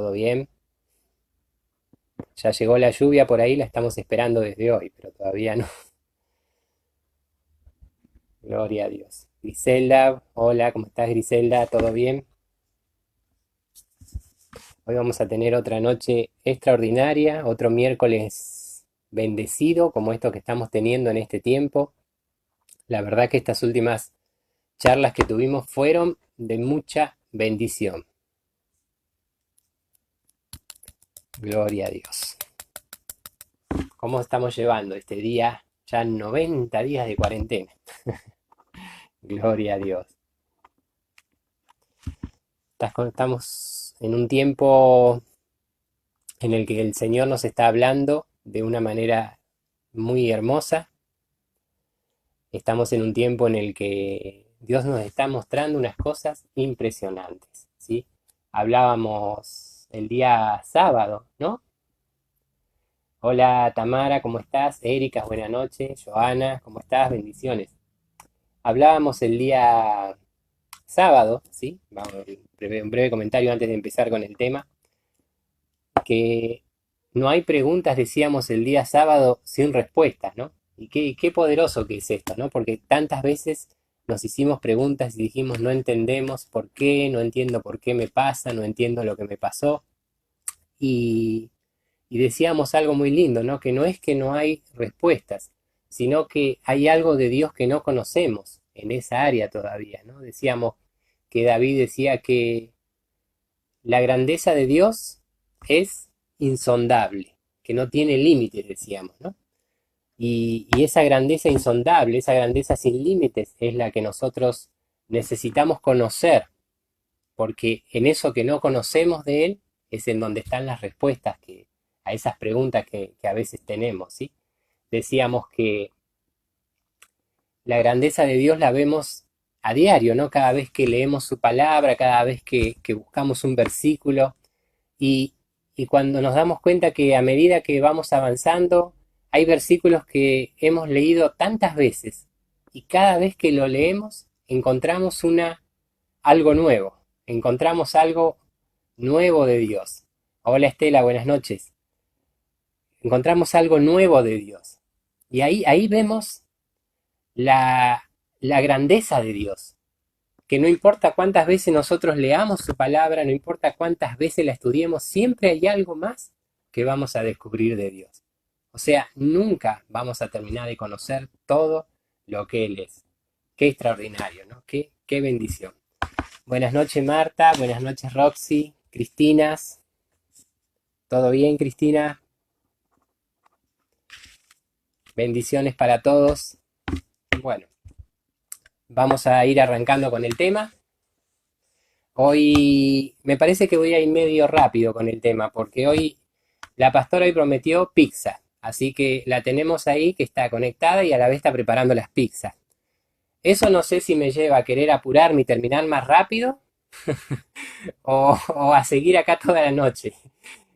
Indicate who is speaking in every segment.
Speaker 1: ¿Todo bien? Ya llegó la lluvia por ahí, la estamos esperando desde hoy, pero todavía no. Gloria a Dios. Griselda, hola, ¿cómo estás, Griselda? ¿Todo bien? Hoy vamos a tener otra noche extraordinaria, otro miércoles bendecido como esto que estamos teniendo en este tiempo. La verdad que estas últimas charlas que tuvimos fueron de mucha bendición. Gloria a Dios. ¿Cómo estamos llevando este día? Ya 90 días de cuarentena. Gloria a Dios. Estamos en un tiempo en el que el Señor nos está hablando de una manera muy hermosa. Estamos en un tiempo en el que Dios nos está mostrando unas cosas impresionantes, ¿sí? Hablábamos el día sábado, ¿no? Hola Tamara, ¿cómo estás? Erika, buenas noches. Joana, ¿cómo estás? Bendiciones. Hablábamos el día sábado, ¿sí? Vamos, un breve comentario antes de empezar con el tema, que no hay preguntas, decíamos el día sábado, sin respuestas, ¿no? Y qué poderoso que es esto, ¿no? Porque tantas veces nos hicimos preguntas y dijimos, no entendemos por qué, no entiendo por qué me pasa, no entiendo lo que me pasó. Y, y decíamos algo muy lindo, ¿no? Que no es que no hay respuestas, sino que hay algo de Dios que no conocemos en esa área todavía, ¿no? Decíamos que David decía que la grandeza de Dios es insondable, que no tiene límites, decíamos, ¿no? Y esa grandeza insondable, esa grandeza sin límites es la que nosotros necesitamos conocer, porque en eso que no conocemos de Él es en donde están las respuestas a esas preguntas que a veces tenemos, ¿sí? Decíamos que la grandeza de Dios la vemos a diario, ¿no? Cada vez que leemos su palabra, cada vez que buscamos un versículo, Y, y cuando nos damos cuenta que a medida que vamos avanzando, hay versículos que hemos leído tantas veces y cada vez que lo leemos encontramos algo nuevo, encontramos algo nuevo de Dios. Hola Estela, buenas noches. Encontramos algo nuevo de Dios. Y ahí vemos la, la grandeza de Dios, que no importa cuántas veces nosotros leamos su palabra, no importa cuántas veces la estudiemos, siempre hay algo más que vamos a descubrir de Dios. O sea, nunca vamos a terminar de conocer todo lo que Él es. Qué extraordinario, ¿no? Qué bendición. Buenas noches Marta, buenas noches Roxy, Cristinas. ¿Todo bien, Cristina? Bendiciones para todos. Bueno, vamos a ir arrancando con el tema. Hoy me parece que voy a ir medio rápido con el tema, porque hoy la pastora hoy prometió pizza, así que la tenemos ahí que está conectada y a la vez está preparando las pizzas. Eso no sé si me lleva a querer apurarme y terminar más rápido o a seguir acá toda la noche.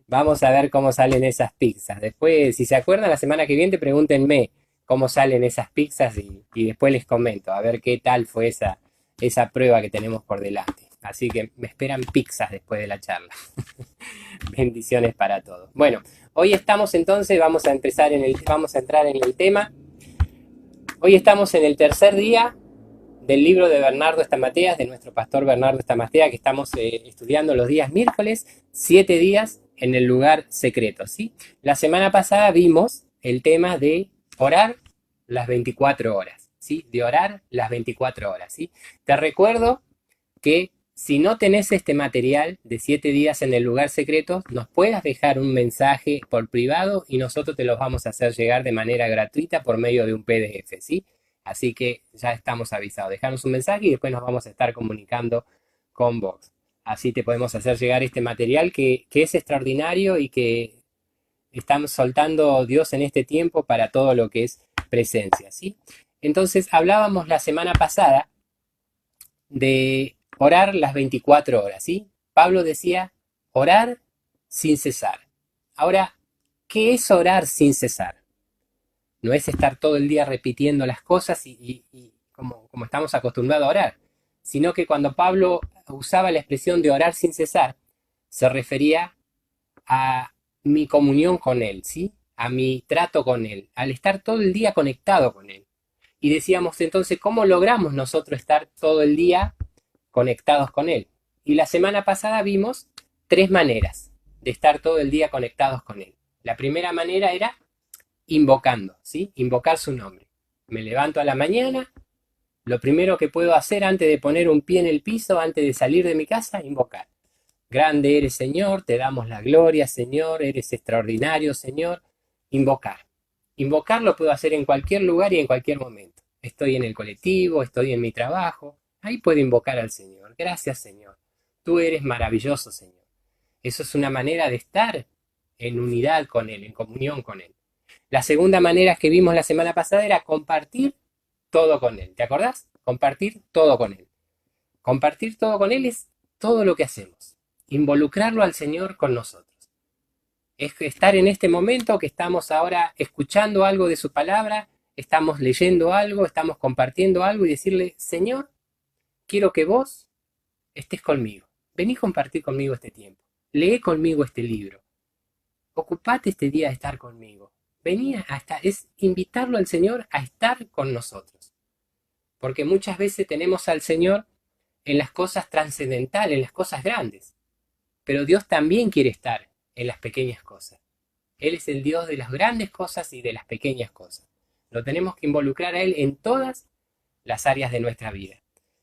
Speaker 1: Vamos a ver cómo salen esas pizzas. Después, si se acuerdan, la semana que viene pregúntenme cómo salen esas pizzas y después les comento a ver qué tal fue esa prueba que tenemos por delante. Así que me esperan pizzas después de la charla. Bendiciones para todos. Bueno, hoy estamos entonces, vamos a entrar en el tema. Hoy estamos en el tercer día del libro de Bernardo Estamateas, de nuestro pastor Bernardo Estamateas, que estamos estudiando los días miércoles, 7 días en el lugar secreto, ¿sí? La semana pasada vimos el tema de orar las 24 horas, ¿sí? De orar las 24 horas, ¿sí? Te recuerdo que si no tenés este material de 7 días en el lugar secreto, nos puedas dejar un mensaje por privado y nosotros te los vamos a hacer llegar de manera gratuita por medio de un PDF, ¿sí? Así que ya estamos avisados. Dejanos un mensaje y después nos vamos a estar comunicando con vos. Así te podemos hacer llegar este material que es extraordinario y que estamos soltando Dios en este tiempo para todo lo que es presencia, ¿sí? Entonces hablábamos la semana pasada de orar las 24 horas, ¿sí? Pablo decía orar sin cesar. Ahora, ¿qué es orar sin cesar? No es estar todo el día repitiendo las cosas y como estamos acostumbrados a orar, sino que cuando Pablo usaba la expresión de orar sin cesar, se refería a mi comunión con Él, ¿sí? A mi trato con Él, al estar todo el día conectado con Él. Y decíamos entonces, ¿cómo logramos nosotros estar todo el día conectados con Él? Y la semana pasada vimos tres maneras de estar todo el día conectados con Él. La primera manera era invocando, ¿sí? Invocar su nombre. Me levanto a la mañana, lo primero que puedo hacer antes de poner un pie en el piso, antes de salir de mi casa, invocar. Grande eres, Señor, te damos la gloria, Señor, eres extraordinario, Señor. Invocar. Invocar lo puedo hacer en cualquier lugar y en cualquier momento. Estoy en el colectivo, estoy en mi trabajo, ahí puedo invocar al Señor. Gracias, Señor. Tú eres maravilloso, Señor. Eso es una manera de estar en unidad con Él, en comunión con Él. La segunda manera que vimos la semana pasada era compartir todo con Él. ¿Te acordás? Compartir todo con Él. Compartir todo con Él es todo lo que hacemos. Involucrarlo al Señor con nosotros. Es estar en este momento que estamos ahora escuchando algo de su palabra, estamos leyendo algo, estamos compartiendo algo y decirle, Señor, quiero que vos estés conmigo. Vení a compartir conmigo este tiempo. Lee conmigo este libro. Ocupate este día de estar conmigo. Vení a estar, es invitarlo al Señor a estar con nosotros. Porque muchas veces tenemos al Señor en las cosas trascendentales, en las cosas grandes. Pero Dios también quiere estar en las pequeñas cosas. Él es el Dios de las grandes cosas y de las pequeñas cosas. Lo tenemos que involucrar a Él en todas las áreas de nuestra vida.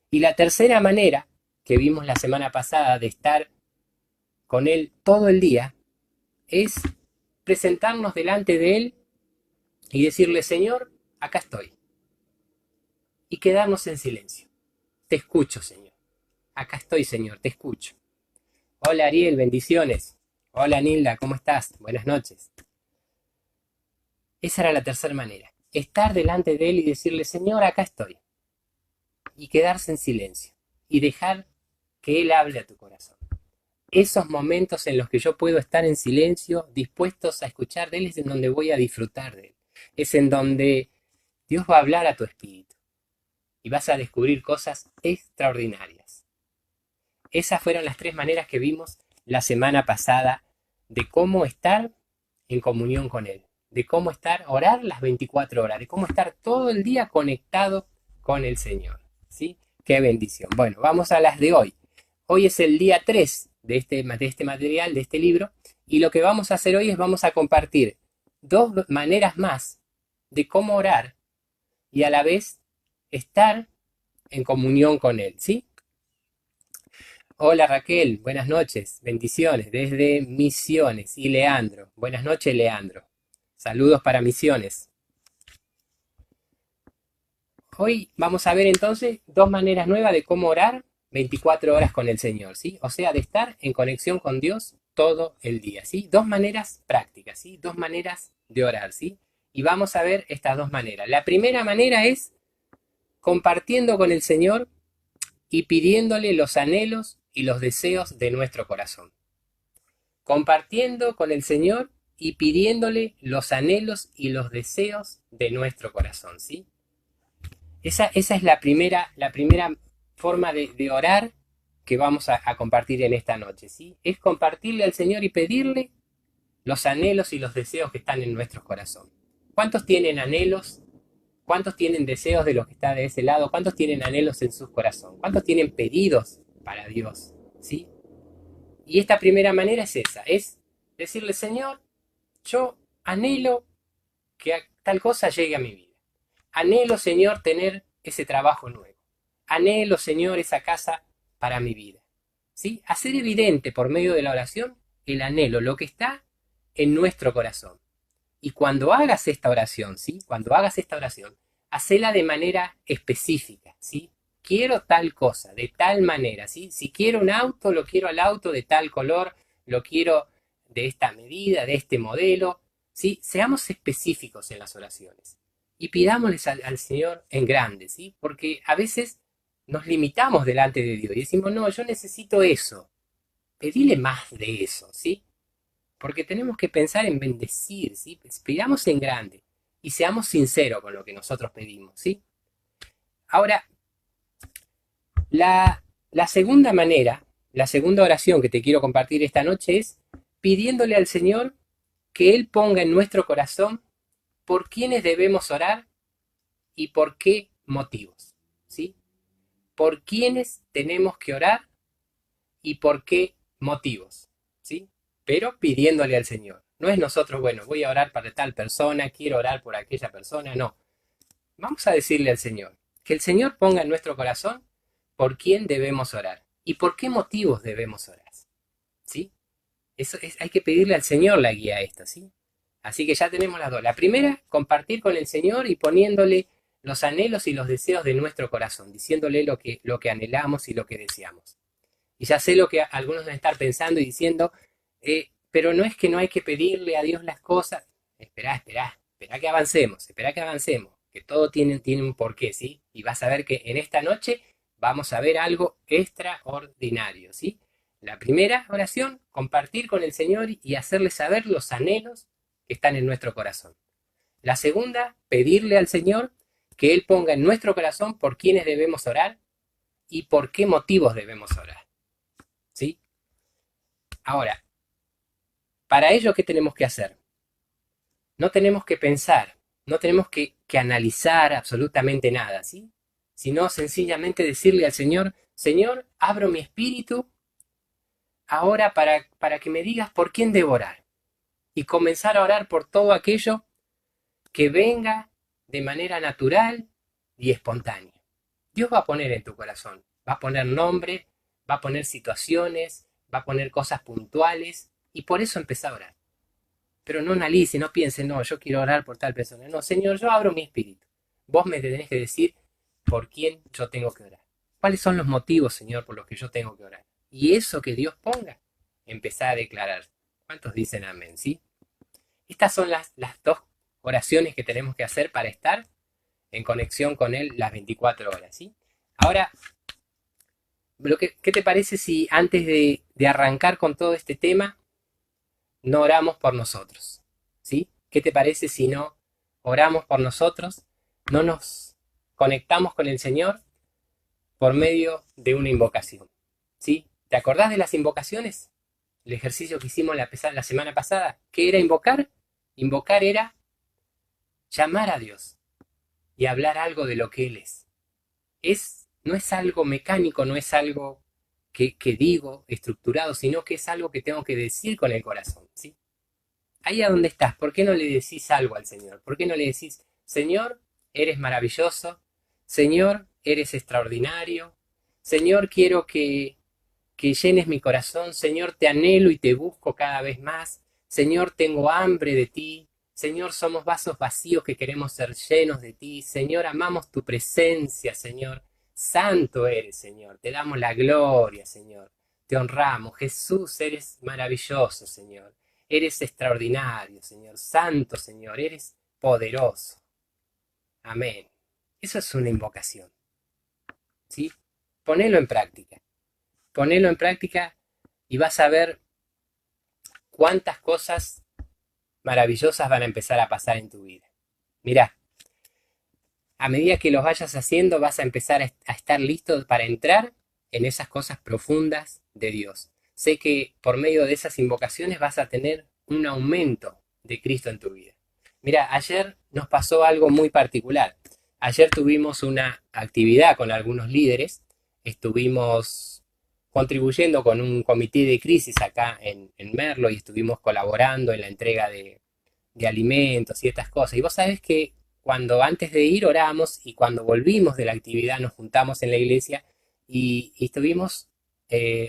Speaker 1: Y la tercera manera que vimos la semana pasada de estar con Él todo el día es presentarnos delante de Él y decirle, Señor, acá estoy. Y quedarnos en silencio. Te escucho, Señor. Acá estoy, Señor, te escucho. Hola, Ariel, bendiciones. Hola, Nilda, ¿cómo estás? Buenas noches. Esa era la tercera manera. Estar delante de Él y decirle, Señor, acá estoy. Y quedarse en silencio. Y dejar que Él hable a tu corazón. Esos momentos en los que yo puedo estar en silencio, dispuestos a escuchar de Él, es en donde voy a disfrutar de Él. Es en donde Dios va a hablar a tu espíritu. Y vas a descubrir cosas extraordinarias. Esas fueron las tres maneras que vimos la semana pasada de cómo estar en comunión con Él. De cómo estar, orar las 24 horas. De cómo estar todo el día conectado con el Señor. ¿Sí? Qué bendición. Bueno, vamos a las de hoy. Hoy es el día 3 de este material, de este libro. Y lo que vamos a hacer hoy es vamos a compartir dos maneras más de cómo orar y a la vez estar en comunión con Él, ¿sí? Hola Raquel, buenas noches, bendiciones desde Misiones. Y Leandro, buenas noches Leandro. Saludos para Misiones. Hoy vamos a ver entonces dos maneras nuevas de cómo orar 24 horas con el Señor, ¿sí? O sea, de estar en conexión con Dios todo el día, ¿sí? Dos maneras prácticas, ¿sí? Dos maneras de orar, ¿sí? Y vamos a ver estas dos maneras. La primera manera es compartiendo con el Señor y pidiéndole los anhelos y los deseos de nuestro corazón. Compartiendo con el Señor y pidiéndole los anhelos y los deseos de nuestro corazón, ¿sí? Esa es la primera forma de orar que vamos a compartir en esta noche, ¿sí? Es compartirle al Señor y pedirle los anhelos y los deseos que están en nuestro corazón. ¿Cuántos tienen anhelos? ¿Cuántos tienen deseos de lo que está de ese lado? ¿Cuántos tienen anhelos en su corazón? ¿Cuántos tienen pedidos para Dios? ¿Sí? Y esta primera manera es esa, es decirle, Señor, yo anhelo que tal cosa llegue a mi vida. Anhelo, Señor, tener ese trabajo nuevo. Anhelo, Señor, esa casa para mi vida. ¿Sí? Hacer evidente por medio de la oración el anhelo, lo que está en nuestro corazón. Y cuando hagas esta oración, ¿sí? Cuando hagas esta oración, hacela de manera específica, ¿sí? Quiero tal cosa, de tal manera, ¿sí? Si quiero un auto, lo quiero al auto de tal color, lo quiero de esta medida, de este modelo, ¿sí? Seamos específicos en las oraciones y pidámosles al Señor en grande, ¿sí? Porque a veces nos limitamos delante de Dios y decimos, no, yo necesito eso, pedile más de eso, ¿sí? Porque tenemos que pensar en bendecir, ¿sí? Pidamos en grande y seamos sinceros con lo que nosotros pedimos, ¿sí? Ahora, la segunda manera La segunda oración que te quiero compartir esta noche es pidiéndole al Señor que Él ponga en nuestro corazón por quiénes debemos orar y por qué motivos, ¿sí? Por quiénes tenemos que orar y por qué motivos, ¿sí? Pero pidiéndole al Señor. No es nosotros, bueno, voy a orar para tal persona, quiero orar por aquella persona, no. Vamos a decirle al Señor, que el Señor ponga en nuestro corazón por quién debemos orar y por qué motivos debemos orar, ¿sí? Eso es, hay que pedirle al Señor la guía a esto, ¿sí? Así que ya tenemos las dos. La primera, compartir con el Señor y poniéndole los anhelos y los deseos de nuestro corazón, diciéndole lo que anhelamos y lo que deseamos. Y ya sé lo que algunos deben estar pensando y diciendo, pero no es que no hay que pedirle a Dios las cosas. Espera que avancemos, que todo tiene un porqué, ¿sí? Y vas a ver que en esta noche vamos a ver algo extraordinario, ¿sí? La primera oración, compartir con el Señor y hacerle saber los anhelos que están en nuestro corazón. La segunda, pedirle al Señor que Él ponga en nuestro corazón por quiénes debemos orar y por qué motivos debemos orar, ¿sí? Ahora, para ello, ¿qué tenemos que hacer? No tenemos que pensar, no tenemos que analizar absolutamente nada, ¿sí? Sino sencillamente decirle al Señor, Señor, abro mi espíritu ahora para que me digas por quién debo orar y comenzar a orar por todo aquello que venga de manera natural y espontánea. Dios va a poner en tu corazón, va a poner nombre, va a poner situaciones, va a poner cosas puntuales y por eso empezá a orar. Pero no analice, no piense, no, yo quiero orar por tal persona. No, Señor, yo abro mi espíritu. Vos me tenés que decir por quién yo tengo que orar. ¿Cuáles son los motivos, Señor, por los que yo tengo que orar? Y eso que Dios ponga, empezá a declarar. ¿Cuántos dicen amén, sí? Estas son las dos oraciones que tenemos que hacer para estar en conexión con Él las 24 horas, ¿sí? Ahora, ¿qué te parece si antes de arrancar con todo este tema, no oramos por nosotros? ¿Sí? ¿Qué te parece si no oramos por nosotros? No nos conectamos con el Señor por medio de una invocación. ¿Sí? ¿Te acordás de las invocaciones? El ejercicio que hicimos la semana pasada. ¿Qué era invocar? Invocar era llamar a Dios y hablar algo de lo que Él es. No es algo mecánico, no es algo que digo estructurado, sino que es algo que tengo que decir con el corazón, ¿sí? Ahí a donde estás, ¿por qué no le decís algo al Señor? ¿Por qué no le decís, Señor, eres maravilloso, Señor, eres extraordinario, Señor, quiero que llenes mi corazón, Señor, te anhelo y te busco cada vez más, Señor, tengo hambre de ti, Señor, somos vasos vacíos que queremos ser llenos de ti, Señor, amamos tu presencia, Señor, santo eres, Señor, te damos la gloria, Señor, te honramos, Jesús, eres maravilloso, Señor. Eres extraordinario, Señor. Santo, Señor. Eres poderoso. Amén. Eso es una invocación, ¿sí? Ponelo en práctica. Ponelo en práctica y vas a ver cuántas cosas maravillosas van a empezar a pasar en tu vida. Mirá, a medida que los vayas haciendo vas a empezar a estar listo para entrar en esas cosas profundas de Dios. Sé que por medio de esas invocaciones vas a tener un aumento de Cristo en tu vida. Mira, ayer nos pasó algo muy particular. Ayer tuvimos una actividad con algunos líderes, estuvimos contribuyendo con un comité de crisis acá en Merlo y estuvimos colaborando en la entrega de alimentos y estas cosas. Y vos sabés que cuando antes de ir oramos y cuando volvimos de la actividad nos juntamos en la iglesia y estuvimos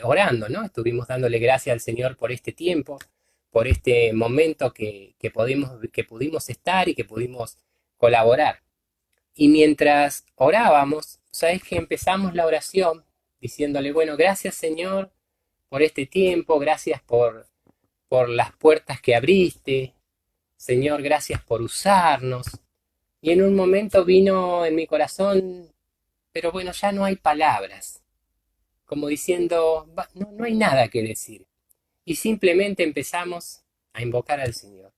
Speaker 1: orando, ¿no? Estuvimos dándole gracias al Señor por este tiempo, por este momento que pudimos estar y que pudimos colaborar. Y mientras orábamos, ¿sabes que empezamos la oración diciéndole, bueno, gracias Señor por este tiempo, gracias por las puertas que abriste, Señor, gracias por usarnos. Y en un momento vino en mi corazón, pero bueno, ya no hay palabras, como diciendo, no, no hay nada que decir. Y simplemente empezamos a invocar al Señor.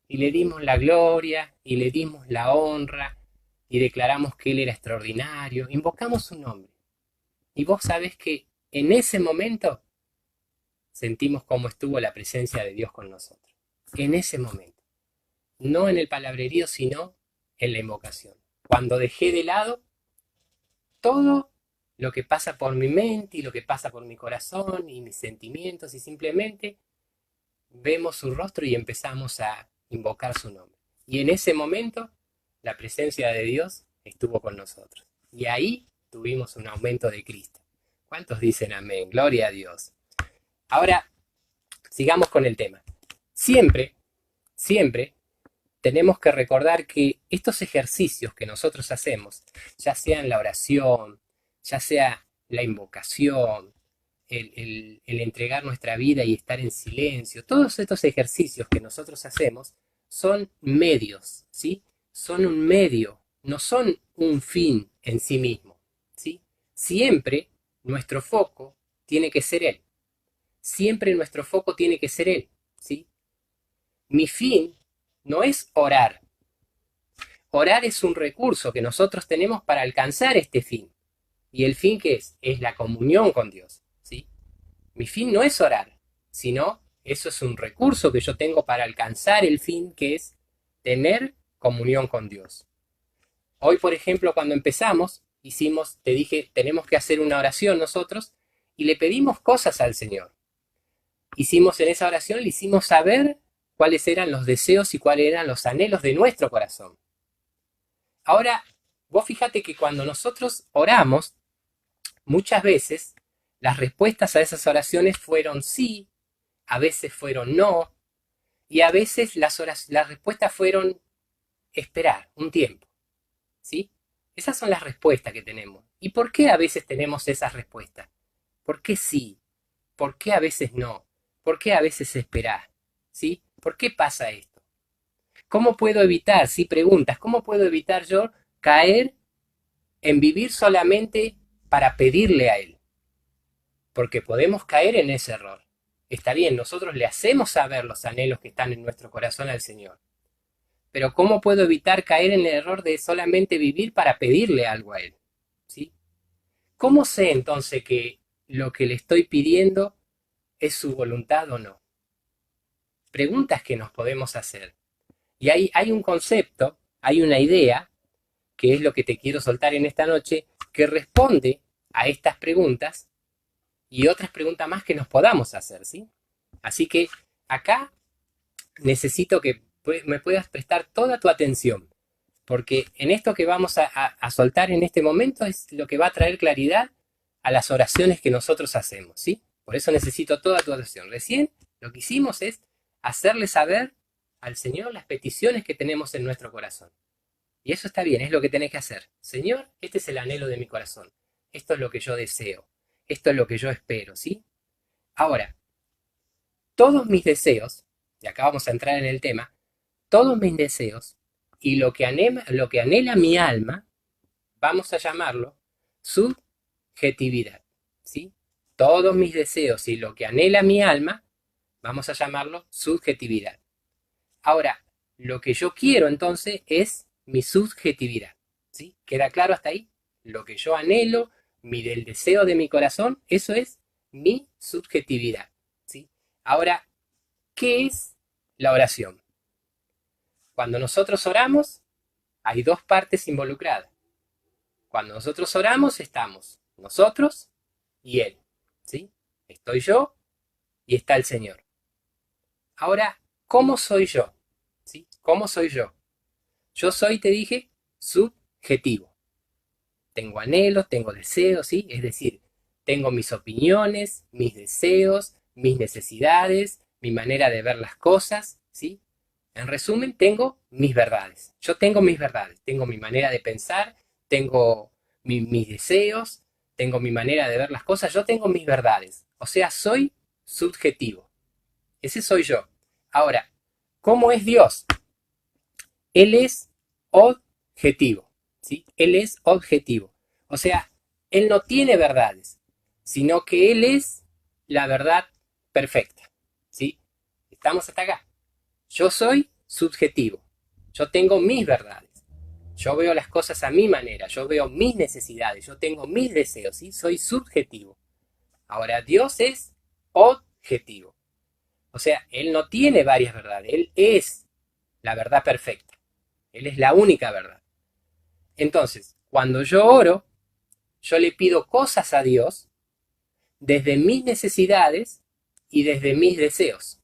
Speaker 1: Y le dimos la gloria, y le dimos la honra, y declaramos que Él era extraordinario. Invocamos su nombre. Y vos sabés que en ese momento sentimos cómo estuvo la presencia de Dios con nosotros. En ese momento. No en el palabrerío, sino en la invocación. Cuando dejé de lado todo lo que pasa por mi mente y lo que pasa por mi corazón y mis sentimientos y simplemente vemos su rostro y empezamos a invocar su nombre. Y en ese momento la presencia de Dios estuvo con nosotros. Y ahí tuvimos un aumento de Cristo. ¿Cuántos dicen amén? Gloria a Dios. Ahora, sigamos con el tema. Siempre, siempre tenemos que recordar que estos ejercicios que nosotros hacemos, ya sea en la oración, ya sea la invocación, el entregar nuestra vida y estar en silencio, todos estos ejercicios que nosotros hacemos son medios, ¿sí? Son un medio, no son un fin en sí mismo, ¿sí? Siempre nuestro foco tiene que ser Él. Siempre nuestro foco tiene que ser Él, ¿sí? Mi fin no es orar. Orar es un recurso que nosotros tenemos para alcanzar este fin. ¿Y el fin qué es? Es la comunión con Dios, ¿sí? Mi fin no es orar, sino eso es un recurso que yo tengo para alcanzar el fin que es tener comunión con Dios. Hoy, por ejemplo, cuando empezamos, te dije, tenemos que hacer una oración nosotros y le pedimos cosas al Señor. Hicimos en esa oración, le hicimos saber cuáles eran los deseos y cuáles eran los anhelos de nuestro corazón. Ahora, vos fíjate que cuando nosotros oramos, muchas veces las respuestas a esas oraciones fueron sí, a veces fueron no, y a veces las respuestas fueron esperar un tiempo, ¿sí? Esas son las respuestas que tenemos. ¿Y por qué a veces tenemos esas respuestas? ¿Por qué sí? ¿Por qué a veces no? ¿Por qué a veces esperar? ¿Sí? ¿Por qué pasa esto? ¿Cómo puedo evitar, si preguntas, cómo puedo evitar yo caer en vivir solamente para pedirle a Él? Porque podemos caer en ese error. Está bien, nosotros le hacemos saber los anhelos que están en nuestro corazón al Señor. Pero ¿cómo puedo evitar caer en el error de solamente vivir para pedirle algo a Él? ¿Sí? ¿Cómo sé entonces que lo que le estoy pidiendo es su voluntad o no? Preguntas que nos podemos hacer. Y hay un concepto, hay una idea, que es lo que te quiero soltar en esta noche, que responde a estas preguntas y otras preguntas más que nos podamos hacer, ¿sí? Así que acá necesito que me puedas prestar toda tu atención, porque en esto que vamos a soltar en este momento es lo que va a traer claridad a las oraciones que nosotros hacemos, ¿sí? Por eso necesito toda tu atención. Recién lo que hicimos es hacerle saber al Señor las peticiones que tenemos en nuestro corazón. Y eso está bien, es lo que tenés que hacer. Señor, este es el anhelo de mi corazón. Esto es lo que yo deseo. Esto es lo que yo espero, ¿sí? Ahora, todos mis deseos, y acá vamos a entrar en el tema, todos mis deseos y lo que anhela mi alma, vamos a llamarlo subjetividad, ¿sí? Todos mis deseos y lo que anhela mi alma, vamos a llamarlo subjetividad. Ahora, lo que yo quiero entonces es mi subjetividad, ¿sí? ¿Queda claro hasta ahí? Lo que yo anhelo, el deseo de mi corazón, eso es mi subjetividad, ¿sí? Ahora, ¿qué es la oración? Cuando nosotros oramos, hay dos partes involucradas. Cuando nosotros oramos, estamos nosotros y Él, ¿sí? Estoy yo y está el Señor. Ahora, ¿cómo soy yo? ¿Sí? ¿Cómo soy yo? Yo soy, te dije, subjetivo. Tengo anhelos, tengo deseos, ¿sí? Es decir, tengo mis opiniones, mis deseos, mis necesidades, mi manera de ver las cosas, ¿sí? En resumen, tengo mis verdades. Yo tengo mis verdades. Tengo mi manera de pensar, tengo mis deseos, tengo mi manera de ver las cosas. Yo tengo mis verdades. O sea, soy subjetivo. Ese soy yo. Ahora, ¿cómo es Dios? Él es objetivo, ¿sí? Él es objetivo. O sea, Él no tiene verdades, sino que Él es la verdad perfecta, ¿sí? Estamos hasta acá. Yo soy subjetivo. Yo tengo mis verdades. Yo veo las cosas a mi manera. Yo veo mis necesidades. Yo tengo mis deseos, ¿sí? Soy subjetivo. Ahora, Dios es objetivo. O sea, Él no tiene varias verdades. Él es la verdad perfecta. Él es la única verdad. Entonces, cuando yo oro, yo le pido cosas a Dios desde mis necesidades y desde mis deseos.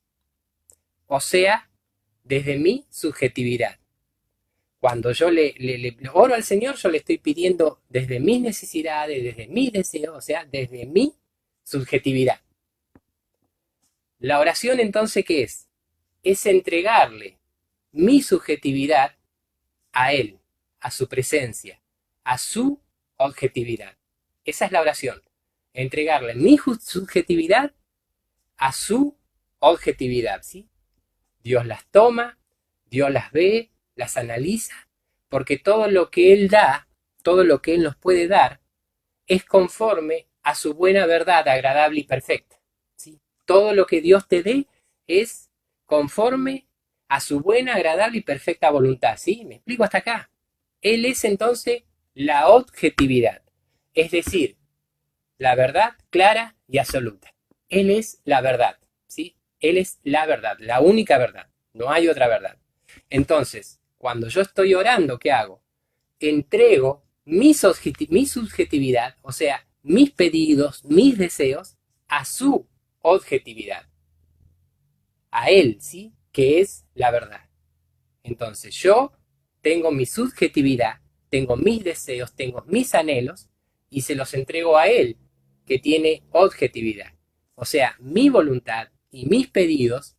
Speaker 1: O sea, desde mi subjetividad. Cuando yo le oro al Señor, yo le estoy pidiendo desde mis necesidades, desde mis deseos, o sea, desde mi subjetividad. La oración entonces, ¿qué es? Es entregarle mi subjetividad a Él, a su presencia, a su objetividad. Esa es la oración. Entregarle mi subjetividad a su objetividad, ¿sí? Dios las toma, Dios las ve, las analiza, porque todo lo que Él da, todo lo que Él nos puede dar, es conforme a su buena verdad, agradable y perfecta, ¿sí? Todo lo que Dios te dé es conforme a su buena, agradable y perfecta voluntad, ¿sí? ¿Me explico hasta acá? Él es entonces la objetividad, es decir, la verdad clara y absoluta. Él es la verdad, ¿sí? Él es la verdad, la única verdad, no hay otra verdad. Entonces, cuando yo estoy orando, ¿qué hago? Entrego mi subjetividad, o sea, mis pedidos, mis deseos, a su objetividad, a Él, ¿sí? Que es la verdad. Entonces yo tengo mi subjetividad, tengo mis deseos, tengo mis anhelos y se los entrego a Él, que tiene objetividad. O sea, mi voluntad y mis pedidos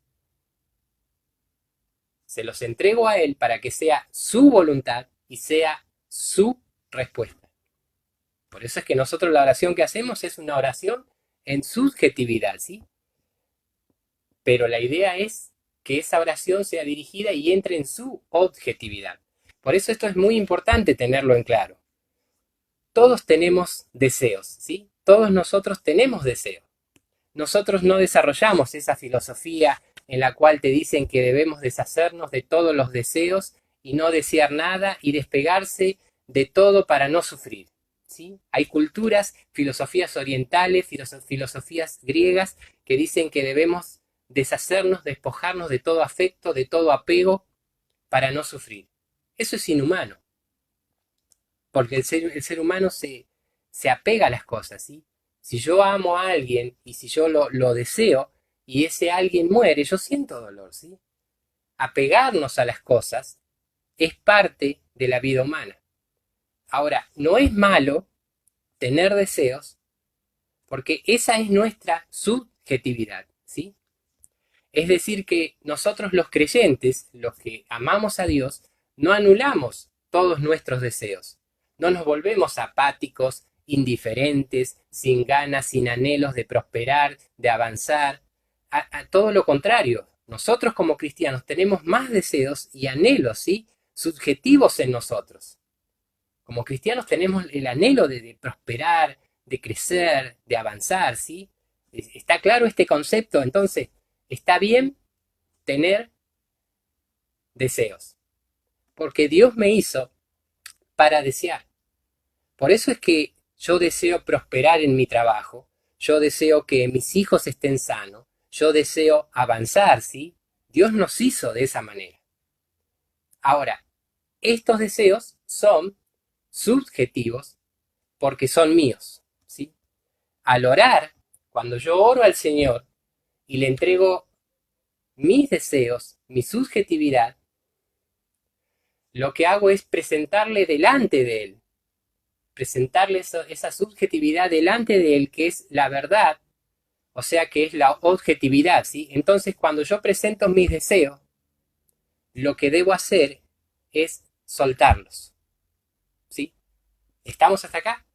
Speaker 1: se los entrego a Él para que sea su voluntad y sea su respuesta. Por eso es que nosotros la oración que hacemos es una oración en subjetividad, ¿sí? Pero la idea es que esa oración sea dirigida y entre en su objetividad. Por eso esto es muy importante tenerlo en claro. Todos tenemos deseos, ¿sí? Todos nosotros tenemos deseos. Nosotros no desarrollamos esa filosofía en la cual te dicen que debemos deshacernos de todos los deseos y no desear nada y despegarse de todo para no sufrir, ¿sí? Hay culturas, filosofías orientales, filosofías griegas que dicen que debemos deshacernos, despojarnos de todo afecto, de todo apego para no sufrir. Eso es inhumano, porque el ser humano se apega a las cosas, ¿sí? Si yo amo a alguien y si yo lo deseo y ese alguien muere, yo siento dolor, ¿sí? Apegarnos a las cosas es parte de la vida humana. Ahora, no es malo tener deseos porque esa es nuestra subjetividad, ¿sí? Es decir, que nosotros los creyentes, los que amamos a Dios, no anulamos todos nuestros deseos. No nos volvemos apáticos, indiferentes, sin ganas, sin anhelos de prosperar, de avanzar. A todo lo contrario, nosotros como cristianos tenemos más deseos y anhelos, ¿sí? Subjetivos en nosotros. Como cristianos tenemos el anhelo de prosperar, de crecer, de avanzar, ¿sí? ¿Está claro este concepto? Entonces, está bien tener deseos, porque Dios me hizo para desear. Por eso es que yo deseo prosperar en mi trabajo, yo deseo que mis hijos estén sanos, yo deseo avanzar, ¿sí? Dios nos hizo de esa manera. Ahora, estos deseos son subjetivos porque son míos, ¿sí? Al orar, cuando yo oro al Señor y le entrego mis deseos, mi subjetividad, lo que hago es presentarle delante de Él, presentarle esa subjetividad delante de Él, que es la verdad, o sea que es la objetividad, ¿sí? Entonces, cuando yo presento mis deseos, lo que debo hacer es soltarlos, ¿sí? ¿Estamos hasta acá?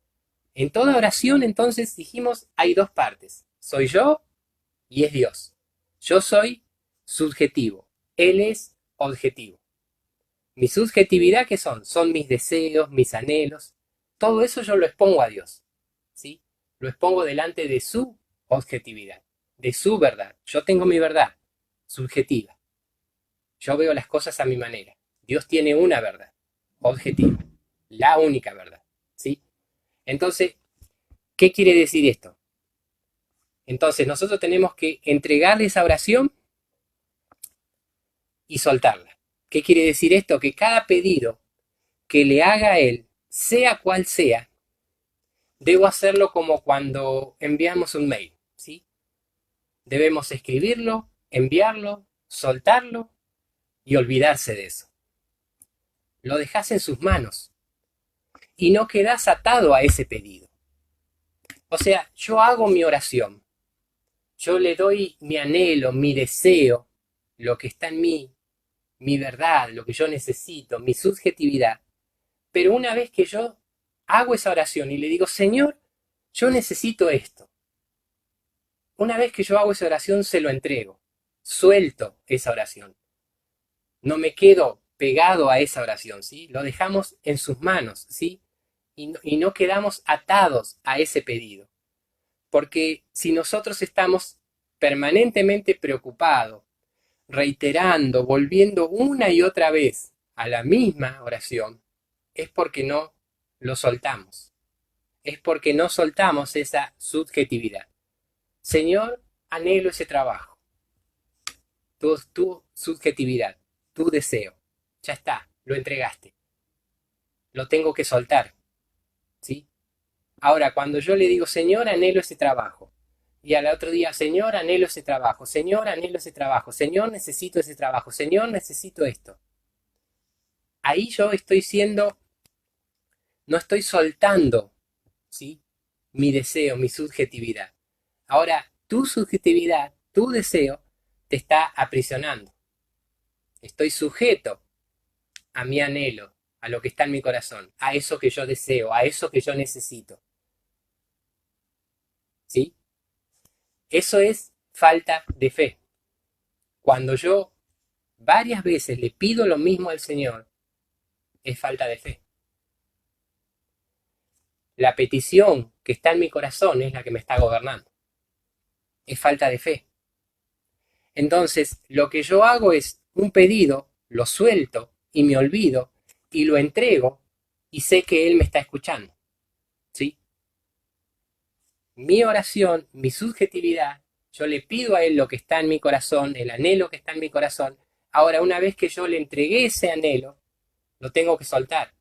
Speaker 1: En toda oración, entonces, dijimos, hay dos partes. Soy yo y es Dios. Yo soy subjetivo. Él es objetivo. Mi subjetividad, ¿qué son? Son mis deseos, mis anhelos. Todo eso yo lo expongo a Dios, ¿sí? Lo expongo delante de su objetividad, de su verdad. Yo tengo mi verdad subjetiva. Yo veo las cosas a mi manera. Dios tiene una verdad objetiva, la única verdad, ¿sí? Entonces, ¿qué quiere decir esto? Entonces nosotros tenemos que entregarle esa oración y soltarla. ¿Qué quiere decir esto? Que cada pedido que le haga a Él, sea cual sea, debo hacerlo como cuando enviamos un mail, ¿sí? Debemos escribirlo, enviarlo, soltarlo y olvidarse de eso. Lo dejas en sus manos y no quedas atado a ese pedido. O sea, yo hago mi oración, yo le doy mi anhelo, mi deseo, lo que está en mí, mi verdad, lo que yo necesito, mi subjetividad. Pero una vez que yo hago esa oración y le digo, Señor, yo necesito esto. Una vez que yo hago esa oración, se lo entrego. Suelto esa oración. No me quedo pegado a esa oración, ¿sí? Lo dejamos en sus manos, ¿sí? Y no quedamos atados a ese pedido. Porque si nosotros estamos permanentemente preocupados, reiterando, volviendo una y otra vez a la misma oración, es porque no lo soltamos. Es porque no soltamos esa subjetividad. Señor, anhelo ese trabajo. Tu subjetividad, tu deseo. Ya está, lo entregaste. Lo tengo que soltar. ¿Sí? Ahora, cuando yo le digo, Señor, anhelo ese trabajo. Y al otro día, Señor, anhelo ese trabajo. Señor, anhelo ese trabajo. Señor, necesito ese trabajo. Señor, necesito esto. Ahí yo estoy siendo, no estoy soltando, ¿sí? Mi deseo, mi subjetividad. Ahora, tu subjetividad, tu deseo, te está aprisionando. Estoy sujeto a mi anhelo, a lo que está en mi corazón, a eso que yo deseo, a eso que yo necesito. ¿Sí? Eso es falta de fe. Cuando yo varias veces le pido lo mismo al Señor, es falta de fe. La petición que está en mi corazón es la que me está gobernando. Es falta de fe. Entonces, lo que yo hago es un pedido, lo suelto y me olvido y lo entrego y sé que Él me está escuchando. ¿Sí? Mi oración, mi subjetividad, yo le pido a Él lo que está en mi corazón, el anhelo que está en mi corazón. Ahora, una vez que yo le entregué ese anhelo, lo tengo que soltar.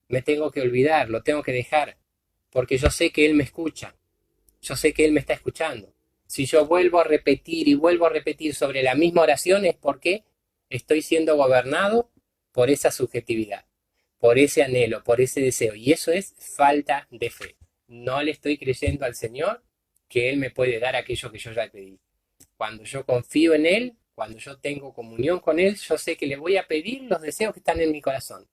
Speaker 1: Me tengo que olvidar, lo tengo que dejar, porque yo sé que Él me escucha. Yo sé que Él me está escuchando. Si yo vuelvo a repetir y vuelvo a repetir sobre la misma oración es porque estoy siendo gobernado por esa subjetividad, por ese anhelo, por ese deseo. Y eso es falta de fe. No le estoy creyendo al Señor que Él me puede dar aquello que yo ya pedí. Cuando yo confío en Él, cuando yo tengo comunión con Él, yo sé que le voy a pedir los deseos que están en mi corazón,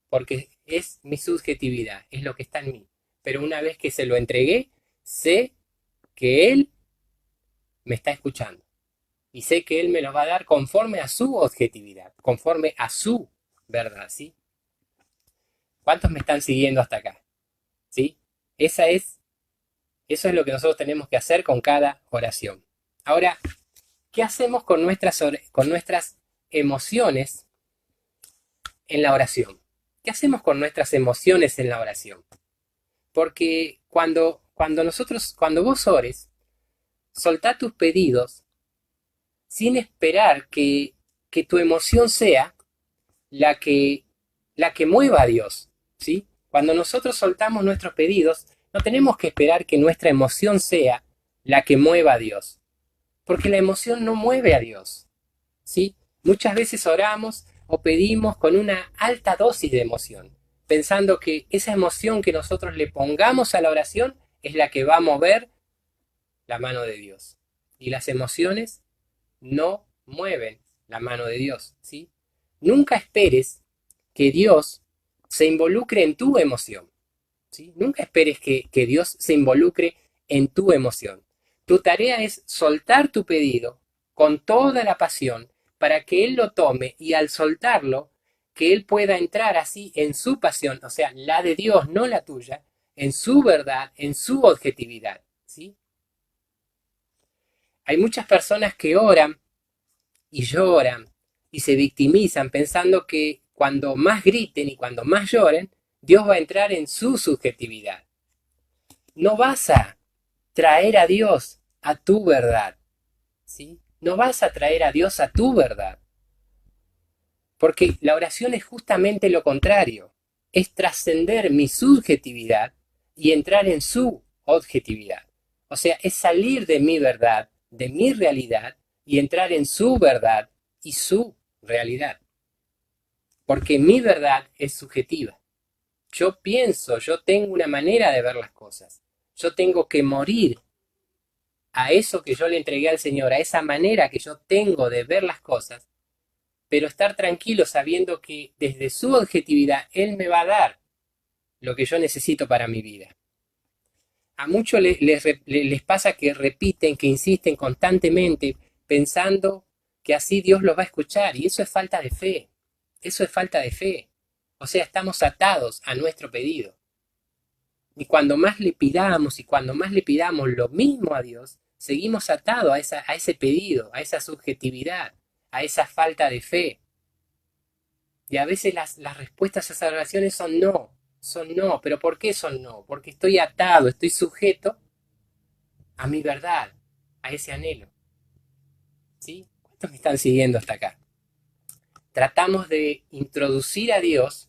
Speaker 1: porque es mi subjetividad, es lo que está en mí. Pero una vez que se lo entregué, sé que Él me está escuchando. Y sé que Él me lo va a dar conforme a su objetividad, conforme a su verdad, ¿sí? ¿Cuántos me están siguiendo hasta acá? ¿Sí? Eso es lo que nosotros tenemos que hacer con cada oración. Ahora, ¿qué hacemos con nuestras emociones en la oración? ¿Qué hacemos con nuestras emociones en la oración? Porque cuando vos ores, soltá tus pedidos sin esperar que tu emoción sea la que, la que mueva a Dios, ¿sí? Cuando nosotros soltamos nuestros pedidos, no tenemos que esperar que nuestra emoción sea la que mueva a Dios, porque la emoción no mueve a Dios, ¿sí? Muchas veces oramos o pedimos con una alta dosis de emoción, pensando que esa emoción que nosotros le pongamos a la oración es la que va a mover la mano de Dios. Y las emociones no mueven la mano de Dios, ¿sí? Nunca esperes que Dios se involucre en tu emoción, ¿sí? Nunca esperes que Dios se involucre en tu emoción. Tu tarea es soltar tu pedido con toda la pasión para que Él lo tome y al soltarlo, que Él pueda entrar así en su pasión, o sea, la de Dios, no la tuya, en su verdad, en su objetividad, ¿sí? Hay muchas personas que oran y lloran y se victimizan pensando que cuando más griten y cuando más lloren, Dios va a entrar en su subjetividad. No vas a traer a Dios a tu verdad, ¿sí? No vas a traer a Dios a tu verdad, porque la oración es justamente lo contrario, es trascender mi subjetividad y entrar en su objetividad. O sea, es salir de mi verdad, de mi realidad, y entrar en su verdad y su realidad. Porque mi verdad es subjetiva. Yo pienso, yo tengo una manera de ver las cosas. Yo tengo que morir a eso que yo le entregué al Señor, a esa manera que yo tengo de ver las cosas, pero estar tranquilo sabiendo que desde su objetividad Él me va a dar lo que yo necesito para mi vida. A muchos les pasa que repiten, que insisten constantemente pensando que así Dios los va a escuchar, y eso es falta de fe. Eso es falta de fe. O sea, estamos atados a nuestro pedido. Y cuando más le pidamos y cuando más le pidamos lo mismo a Dios, seguimos atados a ese pedido, a esa subjetividad, a esa falta de fe. Y a veces las respuestas a esas oraciones son no. ¿Pero por qué son no? Porque estoy atado, estoy sujeto a mi verdad, a ese anhelo. ¿Sí? ¿Cuántos me están siguiendo hasta acá? Tratamos de introducir a Dios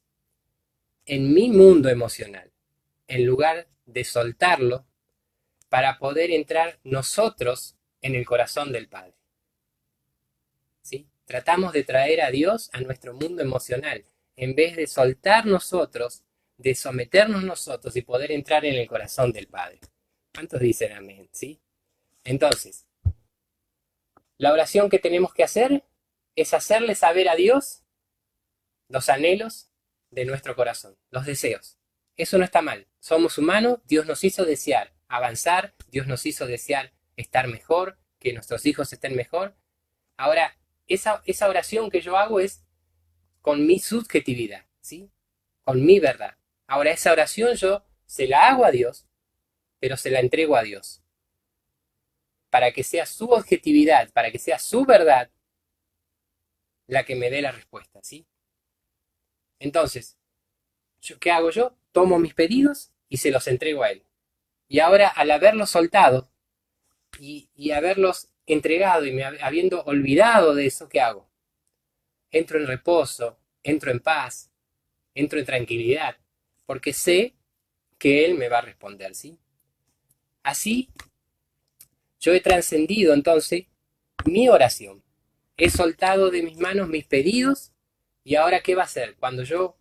Speaker 1: en mi mundo emocional, en lugar de soltarlo para poder entrar nosotros en el corazón del Padre. ¿Sí? Tratamos de traer a Dios a nuestro mundo emocional, en vez de soltar nosotros, de someternos nosotros y poder entrar en el corazón del Padre. ¿Cuántos dicen amén? ¿Sí? Entonces, la oración que tenemos que hacer es hacerle saber a Dios los anhelos de nuestro corazón, los deseos. Eso no está mal. Somos humanos, Dios nos hizo desear avanzar, Dios nos hizo desear estar mejor, que nuestros hijos estén mejor. Ahora, esa oración que yo hago es con mi subjetividad, ¿sí? Con mi verdad. Ahora, esa oración yo se la hago a Dios, pero se la entrego a Dios. Para que sea su objetividad, para que sea su verdad la que me dé la respuesta, ¿sí? Entonces, ¿qué hago yo? Tomo mis pedidos y se los entrego a Él. Y ahora, al haberlos soltado y haberlos entregado y me habiendo olvidado de eso, ¿qué hago? Entro en reposo, entro en paz, entro en tranquilidad, porque sé que Él me va a responder, ¿sí? Así, yo he trascendido entonces mi oración. He soltado de mis manos mis pedidos y ahora, ¿qué va a hacer? Cuando yo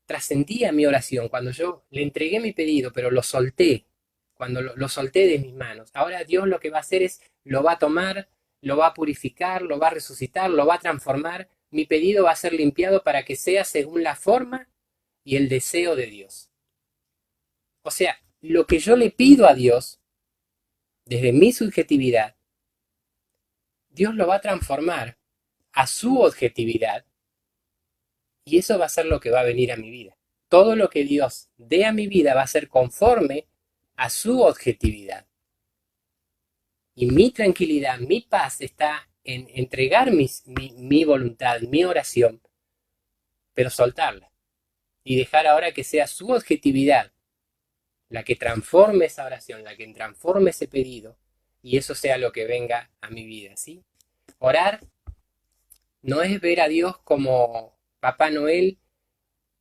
Speaker 1: trascendía mi oración, cuando yo le entregué mi pedido, pero lo solté, cuando lo solté de mis manos, ahora Dios lo que va a hacer es, lo va a tomar, lo va a purificar, lo va a resucitar, lo va a transformar, mi pedido va a ser limpiado para que sea según la forma y el deseo de Dios. O sea, lo que yo le pido a Dios, desde mi subjetividad, Dios lo va a transformar a su objetividad y eso va a ser lo que va a venir a mi vida. Todo lo que Dios dé a mi vida va a ser conforme a su objetividad. Y mi tranquilidad, mi paz está en entregar mi voluntad, mi oración, pero soltarla. Y dejar ahora que sea su objetividad la que transforme esa oración, la que transforme ese pedido, y eso sea lo que venga a mi vida, ¿sí? Orar no es ver a Dios como Papá Noel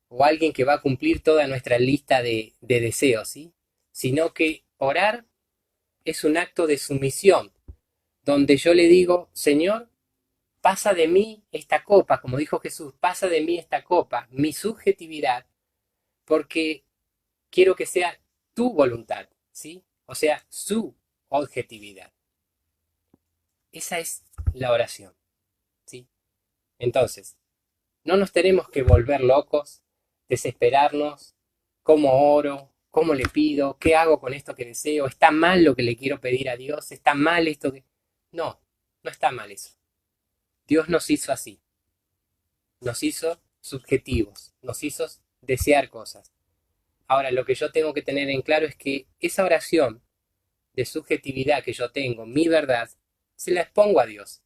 Speaker 1: o alguien que va a cumplir toda nuestra lista de deseos, ¿sí? Sino que orar es un acto de sumisión, donde yo le digo, Señor, pasa de mí esta copa, como dijo Jesús, pasa de mí esta copa, mi subjetividad, porque quiero que sea tu voluntad, ¿sí? O sea, su objetividad. Esa es la oración, ¿sí? Entonces, no nos tenemos que volver locos, desesperarnos, cómo oro, cómo le pido, qué hago con esto que deseo, está mal lo que le quiero pedir a Dios, está mal esto que... No, no está mal eso. Dios nos hizo así, nos hizo subjetivos, nos hizo desear cosas. Ahora, lo que yo tengo que tener en claro es que esa oración de subjetividad que yo tengo, mi verdad, se la expongo a Dios,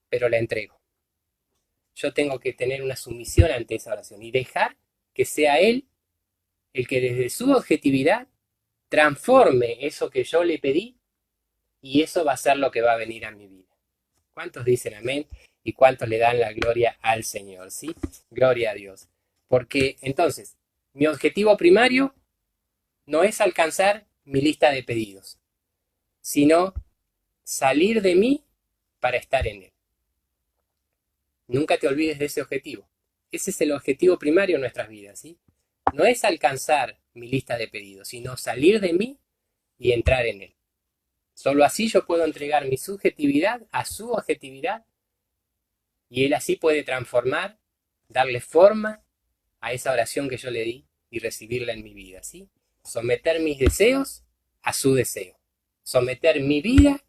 Speaker 1: pero la entrego. Yo tengo que tener una sumisión ante esa oración y dejar que sea Él el que desde su objetividad transforme eso que yo le pedí y eso va a ser lo que va a venir a mi vida. ¿Cuántos dicen amén? ¿Y cuántos le dan la gloria al Señor? ¿Sí? Gloria a Dios. Porque entonces, mi objetivo primario no es alcanzar mi lista de pedidos, sino salir de mí para estar en Él. Nunca te olvides de ese objetivo. Ese es el objetivo primario en nuestras vidas, ¿sí? No es alcanzar mi lista de pedidos, sino salir de mí y entrar en Él. Solo así yo puedo entregar mi subjetividad a su objetividad y Él así puede transformar, darle forma a esa oración que yo le di y recibirla en mi vida, ¿sí? Someter mis deseos a su deseo. Someter mi vida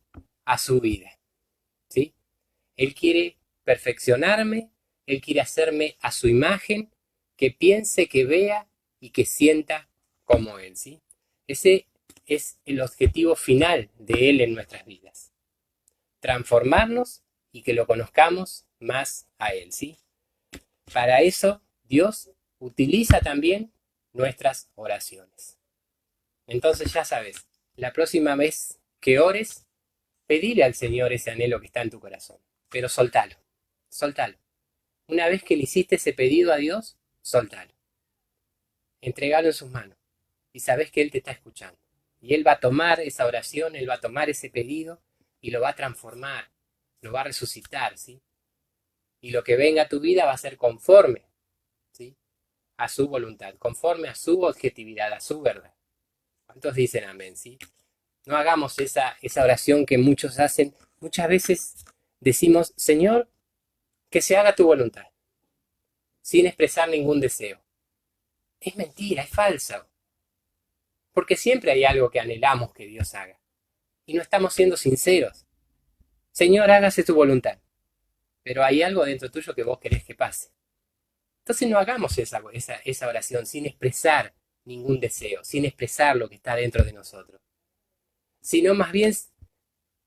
Speaker 1: a su vida, ¿sí? Él quiere perfeccionarme, Él quiere hacerme a su imagen, que piense, que vea y que sienta como Él, ¿sí? Ese es el objetivo final de Él en nuestras vidas. Transformarnos y que lo conozcamos más a Él, ¿sí? Para eso, Dios utiliza también nuestras oraciones. Entonces ya sabes, la próxima vez que ores, pedile al Señor ese anhelo que está en tu corazón, pero soltalo, soltalo. Una vez que le hiciste ese pedido a Dios, soltalo. Entregalo en sus manos y sabes que Él te está escuchando. Y Él va a tomar esa oración, Él va a tomar ese pedido y lo va a transformar, lo va a resucitar, ¿sí? Y lo que venga a tu vida va a ser conforme, ¿sí? A su voluntad, conforme a su objetividad, a su verdad. ¿Cuántos dicen amén, sí? No hagamos esa oración que muchos hacen. Muchas veces decimos, Señor, que se haga tu voluntad, sin expresar ningún deseo. Es mentira, es falso. Porque siempre hay algo que anhelamos que Dios haga. Y no estamos siendo sinceros. Señor, hágase tu voluntad. Pero hay algo dentro tuyo que vos querés que pase. Entonces no hagamos esa oración sin expresar ningún deseo, sin expresar lo que está dentro de nosotros. Sino más bien,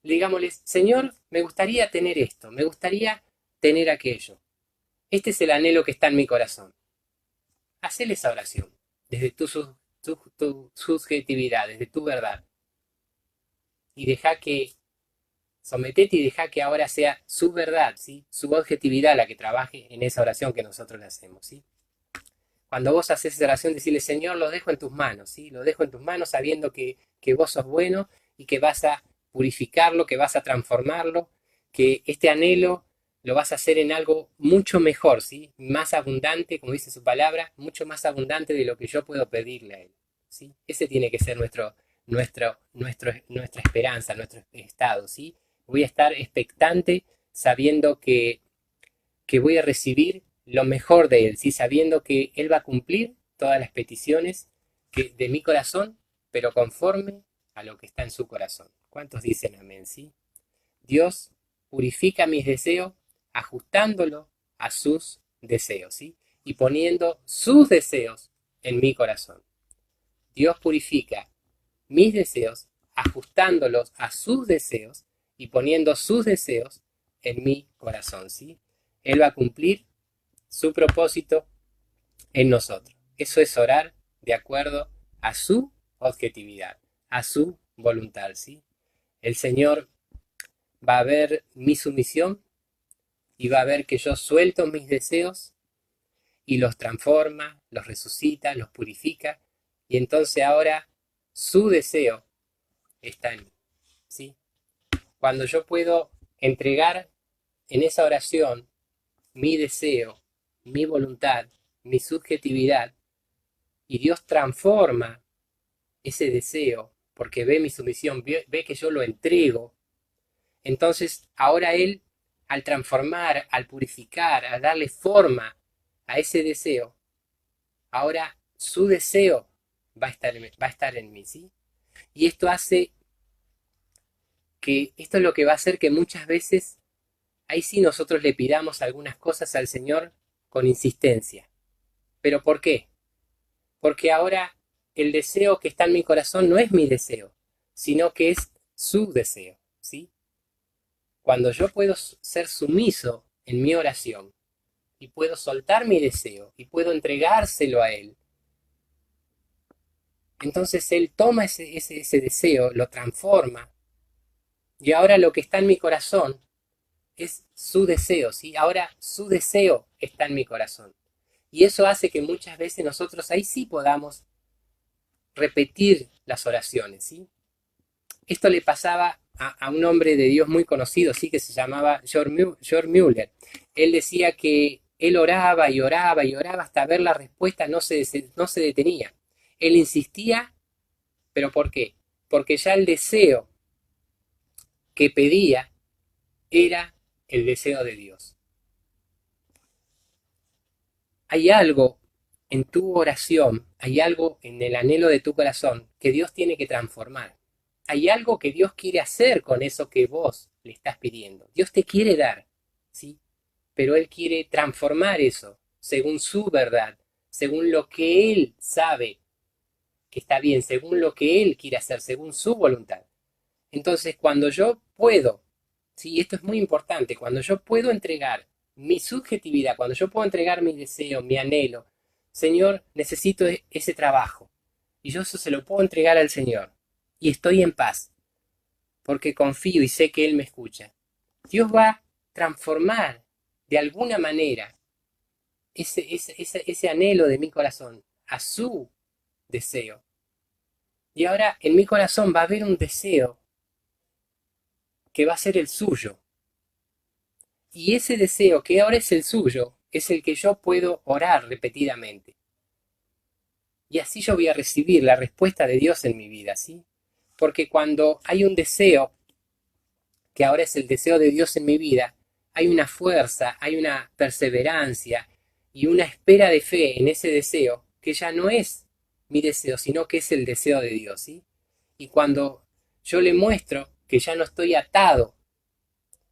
Speaker 1: digámosles, Señor, me gustaría tener esto, me gustaría tener aquello. Este es el anhelo que está en mi corazón. Hacele esa oración, desde tu subjetividad, desde tu verdad. Y deja que, sometete y deja que ahora sea su verdad, ¿sí? Su objetividad la que trabaje en esa oración que nosotros le hacemos, ¿sí? Cuando vos haces esa oración, decirle, Señor, lo dejo en tus manos, ¿sí? Lo dejo en tus manos sabiendo que vos sos bueno y que vas a purificarlo, que vas a transformarlo, que este anhelo lo vas a hacer en algo mucho mejor, ¿sí? Más abundante, como dice su palabra, mucho más abundante de lo que yo puedo pedirle a Él, ¿sí? Ese tiene que ser nuestra esperanza, nuestro estado, ¿sí? Voy a estar expectante sabiendo que voy a recibir lo mejor de Él, ¿sí? Sabiendo que Él va a cumplir todas las peticiones de mi corazón, pero conforme a lo que está en su corazón. ¿Cuántos dicen amén? ¿Sí? Dios purifica mis deseos ajustándolo a sus deseos, ¿sí? Y poniendo sus deseos en mi corazón. Dios purifica mis deseos ajustándolos a sus deseos y poniendo sus deseos en mi corazón, ¿sí? Él va a cumplir su propósito en nosotros. Eso es orar de acuerdo a su objetividad, a su voluntad, ¿sí? El Señor va a ver mi sumisión y va a ver que yo suelto mis deseos y los transforma, los resucita, los purifica y entonces ahora su deseo está en mí, ¿sí? Cuando yo puedo entregar en esa oración mi deseo, mi voluntad, mi subjetividad, y Dios transforma ese deseo porque ve mi sumisión, ve que yo lo entrego, entonces ahora Él, al transformar, al purificar, al darle forma a ese deseo, ahora su deseo va a estar en mí, ¿sí? Y esto hace esto es lo que va a hacer que muchas veces, ahí sí nosotros le pidamos algunas cosas al Señor con insistencia. ¿Pero por qué? Porque ahora el deseo que está en mi corazón no es mi deseo, sino que es su deseo, ¿sí? Cuando yo puedo ser sumiso en mi oración y puedo soltar mi deseo y puedo entregárselo a Él, entonces Él toma ese deseo, lo transforma Y ahora lo que está en mi corazón es su deseo, ¿sí? Ahora su deseo está en mi corazón. Y eso hace que muchas veces nosotros ahí sí podamos repetir las oraciones, ¿sí? Esto le pasaba a un hombre de Dios muy conocido, ¿sí? Que se llamaba George Mueller. Él decía que él oraba y oraba y oraba hasta ver la respuesta, no se detenía. Él insistía, pero ¿por qué? Porque ya el deseo que pedía era el deseo de Dios. Hay algo en tu oración, hay algo en el anhelo de tu corazón que Dios tiene que transformar. Hay algo que Dios quiere hacer con eso que vos le estás pidiendo. Dios te quiere dar, ¿sí? Pero Él quiere transformar eso según su verdad, según lo que Él sabe que está bien, según lo que Él quiere hacer, según su voluntad. Entonces, cuando yo puedo, sí, esto es muy importante, cuando yo puedo entregar mi subjetividad, cuando yo puedo entregar mi deseo, mi anhelo, Señor, necesito ese trabajo. Y yo eso se lo puedo entregar al Señor. Y estoy en paz, porque confío y sé que Él me escucha. Dios va a transformar de alguna manera ese anhelo de mi corazón a su deseo. Y ahora en mi corazón va a haber un deseo que va a ser el suyo. Y ese deseo que ahora es el suyo, es el que yo puedo orar repetidamente. Y así yo voy a recibir la respuesta de Dios en mi vida, ¿sí? Porque cuando hay un deseo, que ahora es el deseo de Dios en mi vida, hay una fuerza, hay una perseverancia y una espera de fe en ese deseo, que ya no es mi deseo, sino que es el deseo de Dios, ¿sí? Y cuando yo le muestro que ya no estoy atado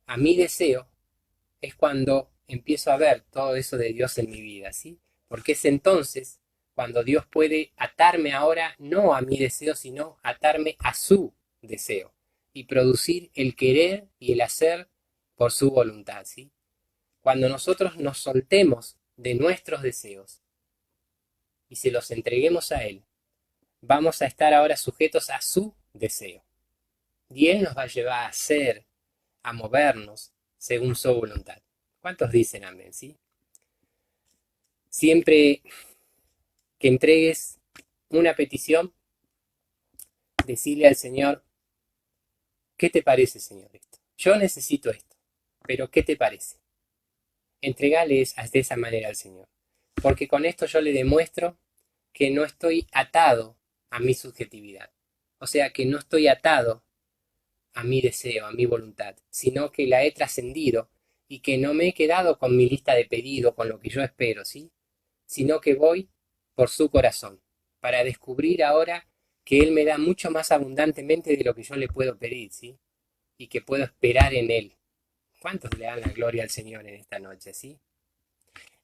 Speaker 1: a mi deseo, es cuando empiezo a ver todo eso de Dios en mi vida, ¿sí? Porque es entonces cuando Dios puede atarme ahora no a mi deseo, sino atarme a su deseo y producir el querer y el hacer por su voluntad, ¿sí? Cuando nosotros nos soltemos de nuestros deseos y se los entreguemos a Él, vamos a estar ahora sujetos a su deseo. Y Él nos va a llevar a hacer, a movernos según su voluntad. ¿Cuántos dicen amén? ¿Sí? Siempre que entregues una petición, decirle al Señor, ¿qué te parece, Señor, esto? Yo necesito esto, pero ¿qué te parece? Entregales de esa manera al Señor, porque con esto yo le demuestro que no estoy atado a mi subjetividad, o sea, que no estoy atado a mi deseo, a mi voluntad, sino que la he trascendido y que no me he quedado con mi lista de pedidos, con lo que yo espero, ¿sí? Sino que voy por su corazón, para descubrir ahora que Él me da mucho más abundantemente de lo que yo le puedo pedir, ¿sí? Y que puedo esperar en Él. ¿Cuántos le dan la gloria al Señor en esta noche, ¿sí?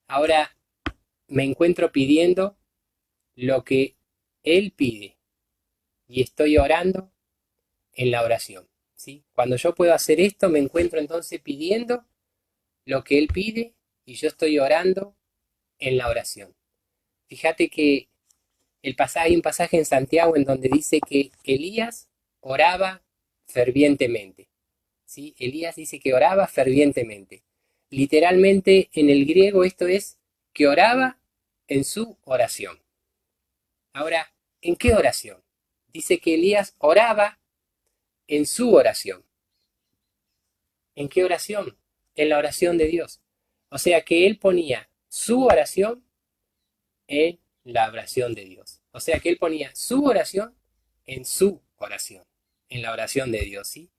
Speaker 1: Ahora me encuentro pidiendo lo que Él pide y estoy orando en la oración, ¿sí? Cuando yo puedo hacer esto, me encuentro entonces pidiendo lo que Él pide y yo estoy orando en la oración. Fíjate que hay un pasaje en Santiago en donde dice que Elías oraba fervientemente, ¿sí? Elías dice que oraba fervientemente. Literalmente en el griego esto es que oraba en su oración. Ahora, ¿en qué oración? Dice que Elías oraba en su oración. ¿En qué oración? En la oración de Dios. O sea que él ponía su oración en la oración de Dios. O sea que él ponía su oración en su oración, en la oración de Dios, ¿sí?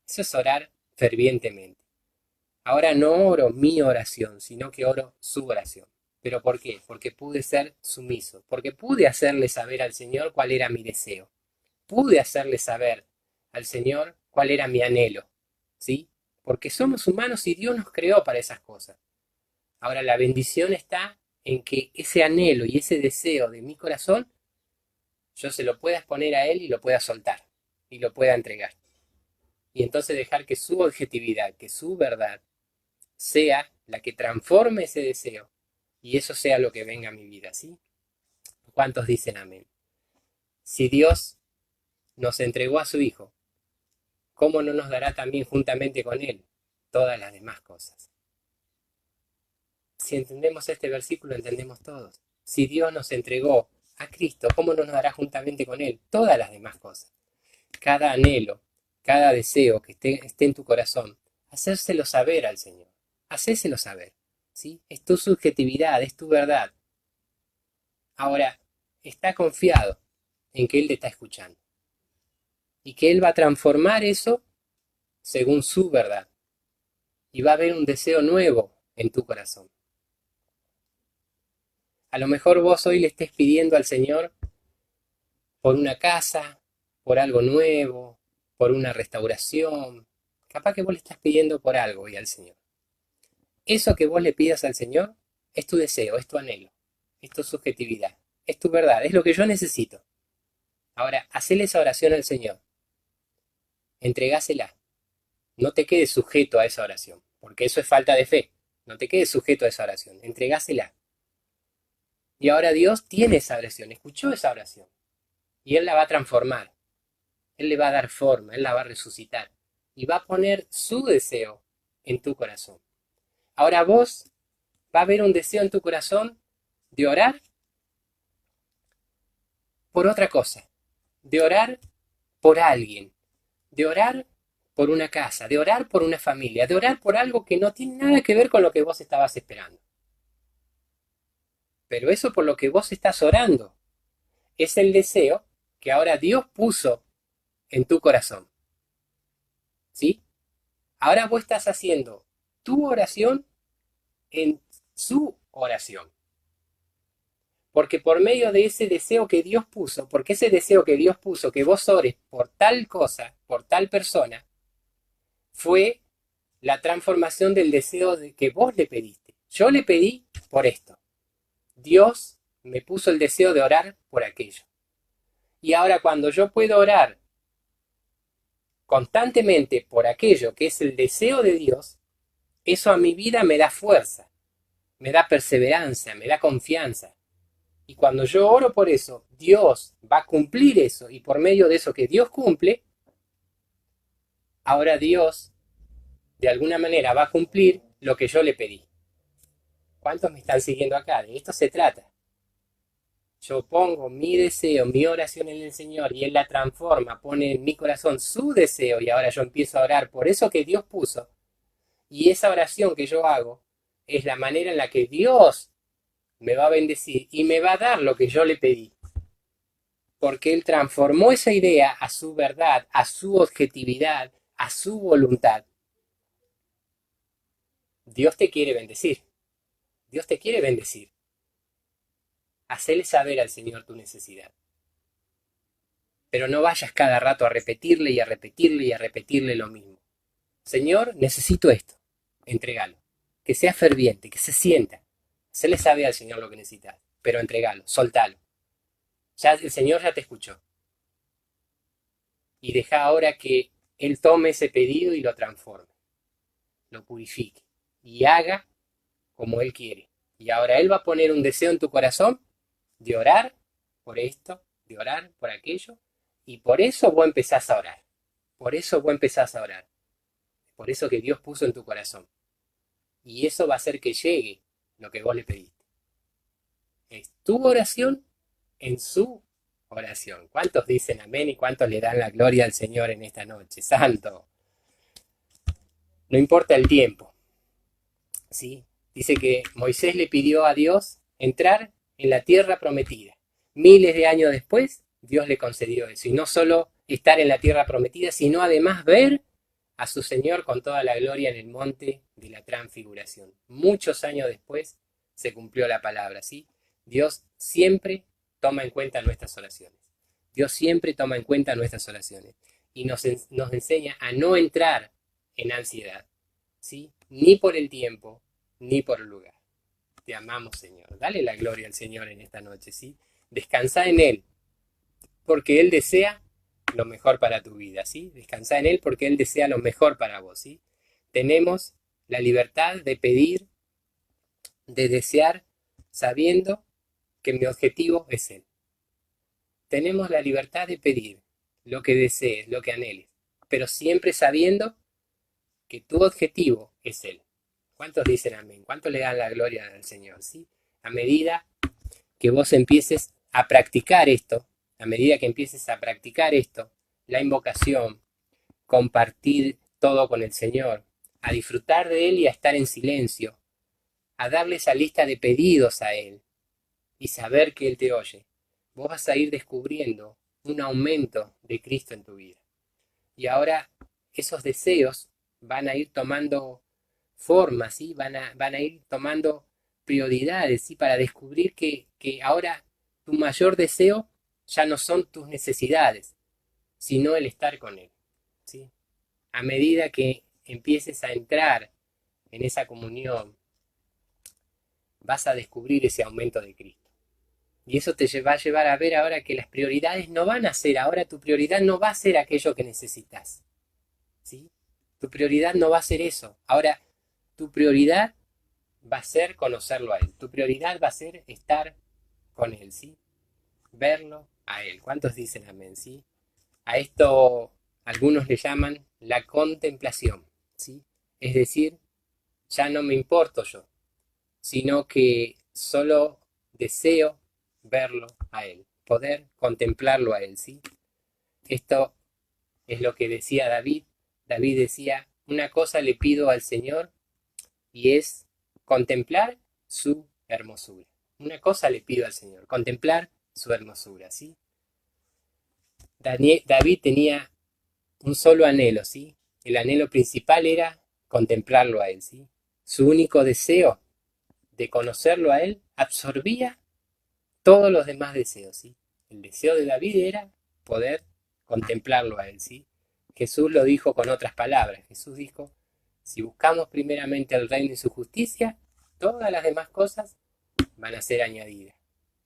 Speaker 1: Eso es orar fervientemente. Ahora no oro mi oración, sino que oro su oración. ¿Pero por qué? Porque pude ser sumiso, porque pude hacerle saber al Señor cuál era mi deseo. Pude hacerle saber al Señor cuál era mi anhelo, ¿sí? Porque somos humanos y Dios nos creó para esas cosas. Ahora la bendición está en que ese anhelo y ese deseo de mi corazón, yo se lo pueda exponer a Él y lo pueda soltar y lo pueda entregar. Y entonces dejar que su objetividad, que su verdad, sea la que transforme ese deseo y eso sea lo que venga a mi vida, ¿sí? ¿Cuántos dicen amén? Si Dios nos entregó a su Hijo, ¿cómo no nos dará también juntamente con Él todas las demás cosas? Si entendemos este versículo, entendemos todos. Si Dios nos entregó a Cristo, ¿cómo no nos dará juntamente con Él todas las demás cosas? Cada anhelo, cada deseo que esté en tu corazón, hacérselo saber al Señor. Hacéselo saber, ¿sí? Es tu subjetividad, es tu verdad. Ahora, está confiado en que Él te está escuchando y que Él va a transformar eso según su verdad y va a haber un deseo nuevo en tu corazón. A lo mejor vos hoy le estés pidiendo al Señor por una casa, por algo nuevo, por una restauración. Capaz que vos le estás pidiendo por algo hoy al Señor. Eso que vos le pidas al Señor es tu deseo, es tu anhelo, es tu subjetividad, es tu verdad, es lo que yo necesito. Ahora, hacele esa oración al Señor, entregásela, no te quedes sujeto a esa oración, porque eso es falta de fe, no te quedes sujeto a esa oración, entregásela. Y ahora Dios tiene esa oración, escuchó esa oración, y Él la va a transformar, Él le va a dar forma, Él la va a resucitar, y va a poner su deseo en tu corazón. Ahora vos va a haber un deseo en tu corazón de orar por otra cosa, de orar por alguien, de orar por una casa, de orar por una familia, de orar por algo que no tiene nada que ver con lo que vos estabas esperando. Pero eso por lo que vos estás orando es el deseo que ahora Dios puso en tu corazón. ¿Sí? Ahora vos estás haciendo tu oración en su oración. Porque por medio de ese deseo que Dios puso, porque ese deseo que Dios puso, que vos ores por tal cosa, por tal persona, fue la transformación del deseo de que vos le pediste. Yo le pedí por esto. Dios me puso el deseo de orar por aquello. Y ahora cuando yo puedo orar constantemente por aquello que es el deseo de Dios, eso a mi vida me da fuerza, me da perseverancia, me da confianza. Y cuando yo oro por eso, Dios va a cumplir eso. Y por medio de eso que Dios cumple, ahora Dios de alguna manera va a cumplir lo que yo le pedí. ¿Cuántos me están siguiendo acá? De esto se trata. Yo pongo mi deseo, mi oración en el Señor y Él la transforma, pone en mi corazón su deseo y ahora yo empiezo a orar por eso que Dios puso. Y esa oración que yo hago es la manera en la que Dios me va a bendecir y me va a dar lo que yo le pedí. Porque Él transformó esa idea a su verdad, a su objetividad, a su voluntad. Dios te quiere bendecir. Dios te quiere bendecir. Hacele saber al Señor tu necesidad. Pero no vayas cada rato a repetirle y a repetirle y a repetirle lo mismo. Señor, necesito esto. Entregalo. Que sea ferviente, que se sienta. Hacele saber al Señor lo que necesitas. Pero entregalo, soltalo. Ya el Señor ya te escuchó. Y deja ahora que Él tome ese pedido y lo transforme. Lo purifique. Y haga como Él quiere. Y ahora Él va a poner un deseo en tu corazón de orar por esto, de orar por aquello, y por eso vos empezás a orar. Por eso vos empezás a orar. Por eso que Dios puso en tu corazón. Y eso va a hacer que llegue lo que vos le pediste. Es tu oración en su oración. ¿Cuántos dicen amén y cuántos le dan la gloria al Señor en esta noche? Santo. No importa el tiempo. ¿Sí? Dice que Moisés le pidió a Dios entrar en la tierra prometida. Miles de años después, Dios le concedió eso. Y no solo estar en la tierra prometida, sino además ver a su Señor con toda la gloria en el monte de la transfiguración. Muchos años después se cumplió la palabra, ¿sí? Dios siempre toma en cuenta nuestras oraciones. Dios siempre toma en cuenta nuestras oraciones. Y nos enseña a no entrar en ansiedad, ¿sí? Ni por el tiempo, ni por el lugar. Te amamos, Señor. Dale la gloria al Señor en esta noche, ¿sí? Descansa en Él, porque Él desea lo mejor para tu vida, ¿sí? Descansa en Él porque Él desea lo mejor para vos, ¿sí? Tenemos la libertad de pedir, de desear, sabiendo que mi objetivo es Él. Tenemos la libertad de pedir lo que desees, lo que anheles, pero siempre sabiendo que tu objetivo es Él. ¿Cuántos dicen amén? ¿Cuántos le dan la gloria al Señor? ¿Sí? A medida que vos empieces a practicar esto, la invocación, compartir todo con el Señor, a disfrutar de Él y a estar en silencio, a darle esa lista de pedidos a Él y saber que Él te oye, vos vas a ir descubriendo un aumento de Cristo en tu vida. Y ahora esos deseos van a ir tomando forma, ¿sí? Van a ir tomando prioridades, ¿sí? Para descubrir que ahora tu mayor deseo ya no son tus necesidades, sino el estar con Él, ¿sí? A medida que empieces a entrar en esa comunión, vas a descubrir ese aumento de Cristo. Y eso te va a llevar a ver ahora que las prioridades no van a ser, ahora tu prioridad no va a ser aquello que necesitas, ¿sí? Tu prioridad no va a ser eso. Ahora, tu prioridad va a ser conocerlo a Él. Tu prioridad va a ser estar con Él, ¿sí? Verlo a Él. ¿Cuántos dicen amén, sí? A esto algunos le llaman la contemplación, ¿sí? Es decir, ya no me importo yo, sino que solo deseo verlo a Él, poder contemplarlo a Él, ¿sí? Esto es lo que decía David. David decía, una cosa le pido al Señor y es contemplar su hermosura. Una cosa le pido al Señor, contemplar su hermosura, ¿sí? David tenía un solo anhelo, ¿sí? El anhelo principal era contemplarlo a Él, ¿sí? Su único deseo de conocerlo a Él absorbía todos los demás deseos, ¿sí? El deseo de David era poder contemplarlo a Él, ¿sí? Jesús lo dijo con otras palabras. Jesús dijo, si buscamos primeramente el reino y su justicia, todas las demás cosas van a ser añadidas,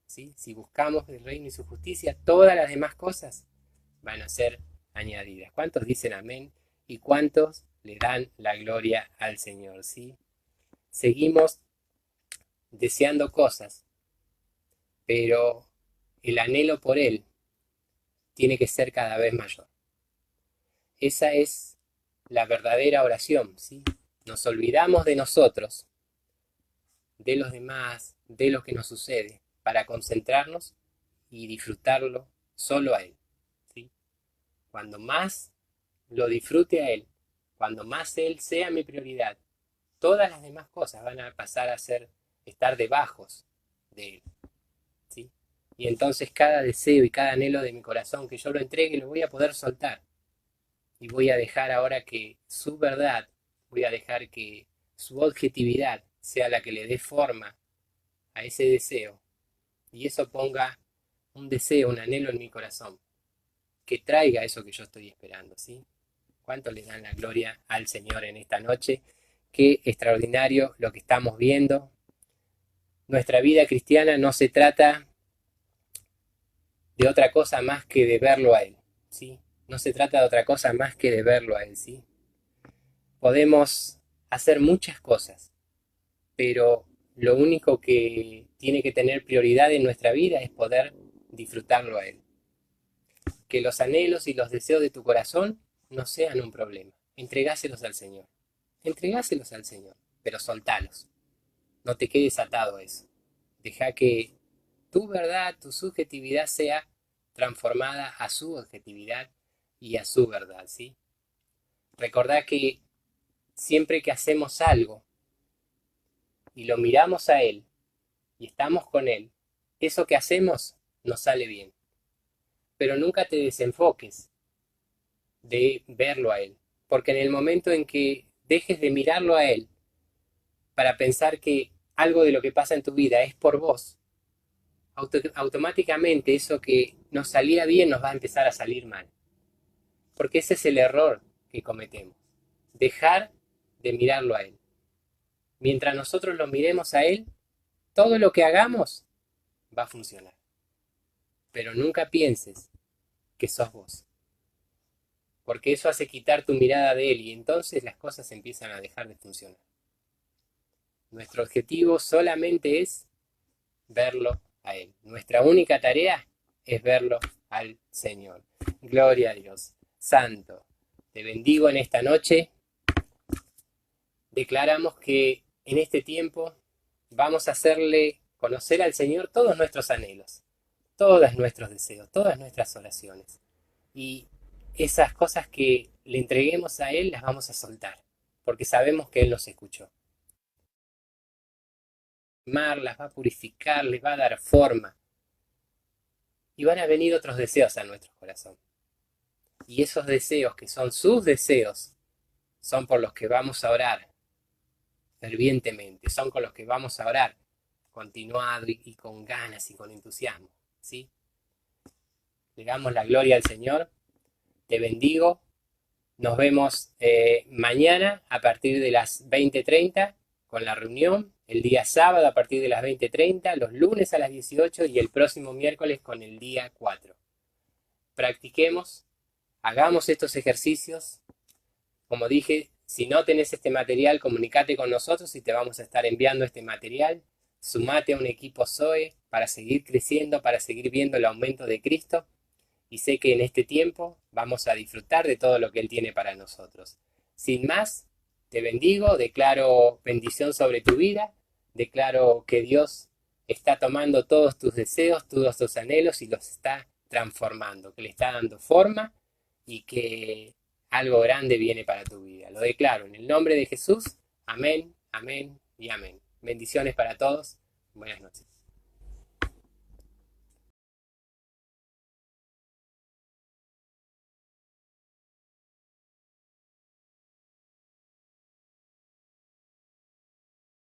Speaker 1: ¿sí? Si buscamos el reino y su justicia, todas las demás cosas van a ser añadidas. ¿Cuántos dicen amén? ¿Y cuántos le dan la gloria al Señor, sí? Seguimos deseando cosas, pero el anhelo por Él tiene que ser cada vez mayor. Esa es la verdadera oración, ¿sí? Nos olvidamos de nosotros, de los demás, de lo que nos sucede, para concentrarnos y disfrutarlo solo a Él, ¿sí? Cuando más lo disfrute a Él, cuando más Él sea mi prioridad, todas las demás cosas van a pasar a estar debajo de Él, ¿sí? Y entonces cada deseo y cada anhelo de mi corazón que yo lo entregue lo voy a poder soltar. Y voy a dejar ahora que su verdad, voy a dejar que su objetividad sea la que le dé forma a ese deseo. Y eso ponga un deseo, un anhelo en mi corazón, que traiga eso que yo estoy esperando, ¿sí? ¿Cuánto le dan la gloria al Señor en esta noche? Qué extraordinario lo que estamos viendo. Nuestra vida cristiana no se trata de otra cosa más que de verlo a Él, ¿sí? No se trata de otra cosa más que de verlo a Él, ¿sí? Podemos hacer muchas cosas, pero lo único que tiene que tener prioridad en nuestra vida es poder disfrutarlo a Él. Que los anhelos y los deseos de tu corazón no sean un problema. Entregáselos al Señor. Entregáselos al Señor, pero soltalos. No te quedes atado a eso. Deja que tu verdad, tu subjetividad sea transformada a su objetividad y a su verdad, ¿sí? Recordá que siempre que hacemos algo y lo miramos a Él y estamos con Él, eso que hacemos nos sale bien. Pero nunca te desenfoques de verlo a Él, porque en el momento en que dejes de mirarlo a Él para pensar que algo de lo que pasa en tu vida es por vos, automáticamente eso que nos salía bien nos va a empezar a salir mal. Porque ese es el error que cometemos. Dejar de mirarlo a Él. Mientras nosotros lo miremos a Él, todo lo que hagamos va a funcionar. Pero nunca pienses que sos vos. Porque eso hace quitar tu mirada de Él y entonces las cosas empiezan a dejar de funcionar. Nuestro objetivo solamente es verlo a Él. Nuestra única tarea es verlo al Señor. Gloria a Dios. Santo, Te bendigo en esta noche. Declaramos que en este tiempo vamos a hacerle conocer al Señor todos nuestros anhelos, todos nuestros deseos, todas nuestras oraciones. Y esas cosas que le entreguemos a Él las vamos a soltar, porque sabemos que Él nos escuchó. Las va a purificar, les va a dar forma. Y van a venir otros deseos a nuestro corazón. Y esos deseos que son sus deseos, son por los que vamos a orar fervientemente, son con los que vamos a orar continuado y con ganas y con entusiasmo, ¿sí? Le damos la gloria al Señor, te bendigo, nos vemos mañana a partir de las 20:30 con la reunión, el día sábado a partir de las 20:30, los lunes a las 18 y el próximo miércoles con el día 4. Practiquemos, hagamos estos ejercicios. Como dije, si no tenés este material, comunícate con nosotros y te vamos a estar enviando este material. Sumate a un equipo Zoe para seguir creciendo, para seguir viendo el aumento de Cristo. Y sé que en este tiempo vamos a disfrutar de todo lo que Él tiene para nosotros. Sin más, te bendigo, declaro bendición sobre tu vida, declaro que Dios está tomando todos tus deseos, todos tus anhelos y los está transformando, que le está dando forma y que algo grande viene para tu vida. Lo declaro en el nombre de Jesús. Amén, amén y amén. Bendiciones para todos. Buenas noches.